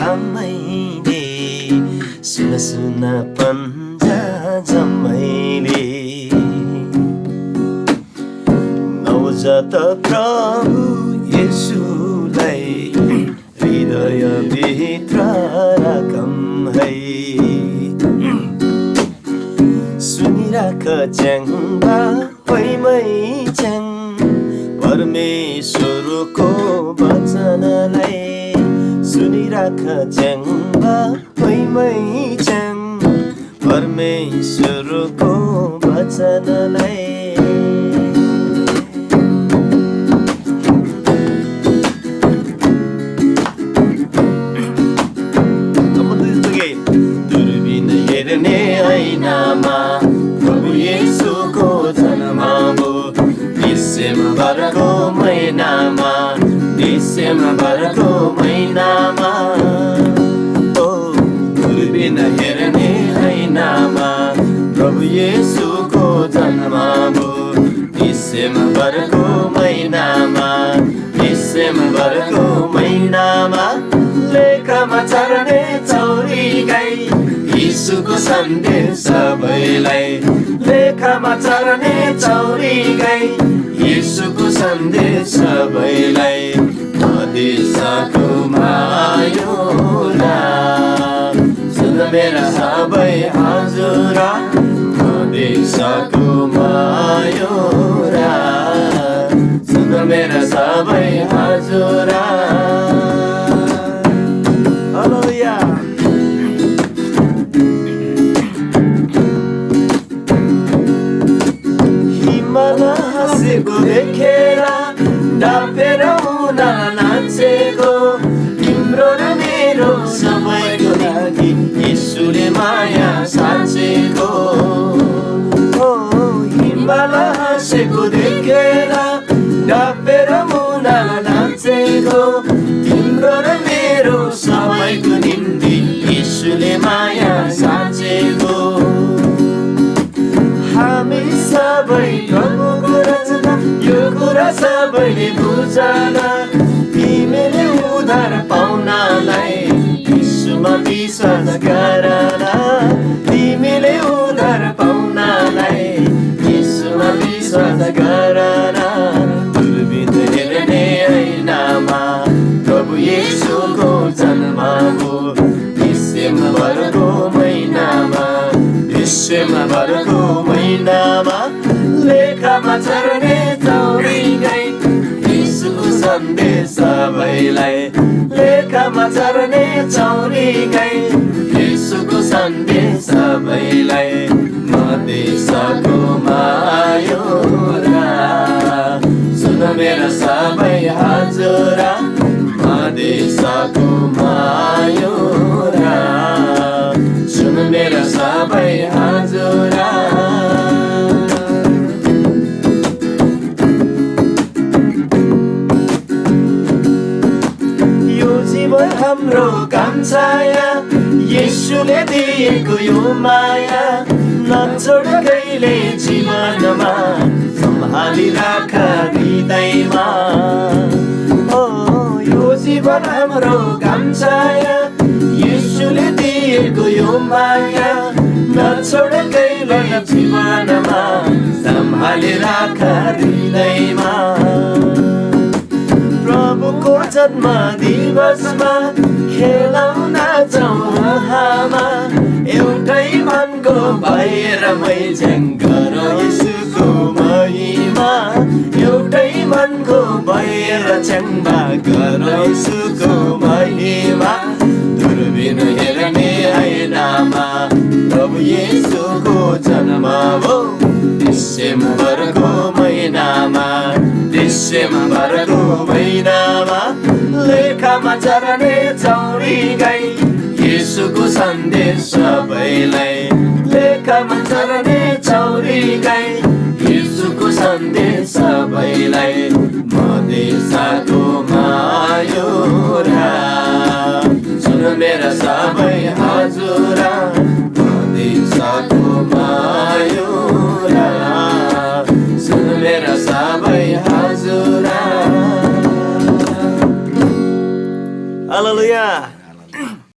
आमैले सुन सुन पन्जा जम्मैले नवजात प्रभु येशुलाई हृदयभित्र राखौँ है। सुनिराख च्याङ्बा होइमै च्याङ परमेश्वरको वचनलाई। सुनिराख च्याङ्बा होइमै च्याङ परमेश्वरको वचनलाई। दूरबीन हेर्ने ऐनामा प्रभु येशूको जन्म भयो डिसेम्बरको महिनामा, डिसेम्बरको महिनामा। ओ दूरबीन हेर्ने ऐनामा प्रभु येशूको जन्म भयो डिसेम्बरको महिनामा, डिसेम्बरको महिनामा। लेखमा चढ्ने चौरी गाई यीशुको सन्देश सबैलाई। लेखमा चढ्ने चौरी गाई यीशुको सन्देश सबैलाई। मदेशको मायोरा सुन मेरा सबै हजुरा, मदेशको मायोरा सुन मेरा सबै हजुरा। हाँसेको देखेर डापेर उना नाचेको तिम्रो र मेरो सबैको लागि यीशुले माया साँचेको। ओ हिमाल हाँसेको देखेर डापेर उना नाचेको तिम्रो र मेरो सबैको निम्ति यीशुले माया साँचेको। हामी सबै प्रभुको रचना यो कुरा सबैले बुझला। तिमीले उद्धार पाउनलाई यीशुमा विश्वास गरला। तिमीले उद्धार पाउनलाई यीशुमा विश्वास गरला। दूरबीन हेर्ने ऐनामा प्रभु येशूको जन्म भयो डिसेम्बरको महिनामा, डिसेम्बरको महिनामा। लेखमा चढ्ने चौरी गाई यीशुको सन्देश सबैलाई। लेखमा चढ्ने चौरी गाई यीशुको सन्देश सबैलाई। मदेशको मायोरा सुन मेरा सबै हजुरा, मदेशको मायोरा सुन मेरा सबै हजुरा। यो जीवन हाम्रो काम छाया येशूले दिएको यो माया। नछोड कहिले जीवनमा सम्हाली राख हृदयमा। ओ यो जीवन हाम्रो काम छाया येशूले दिएको यो माया। नछोड कहिले जीवनमा सम्हाली राख हृदयमा। प्रभुको जन्म दिवसमा खेलाउन जाउँ उहाँमा। एउटै मनको भएर मैझ्याङ गरौँ यीशुको महिमा। एउटै मनको भएर च्याङ्बा गरौँ यीशुको महिमा। दूरबीन हेर्ने ऐनामा प्रभु येशूको जन्म भयो डिसेम्बरको महिनामा, डिसेम्बरको महिनामा। लेखमा चढ्ने चौरी गाई यीशुको सन्देश सबैलाई। लेखमा चढ्ने चौरी गाई यीशुको सन्देश सबैलाई। मदेशको मायोरा सुन मेरा सबै हजुरा, मदेशको मायोरा सुन मेरा मेरा ' हालेलुया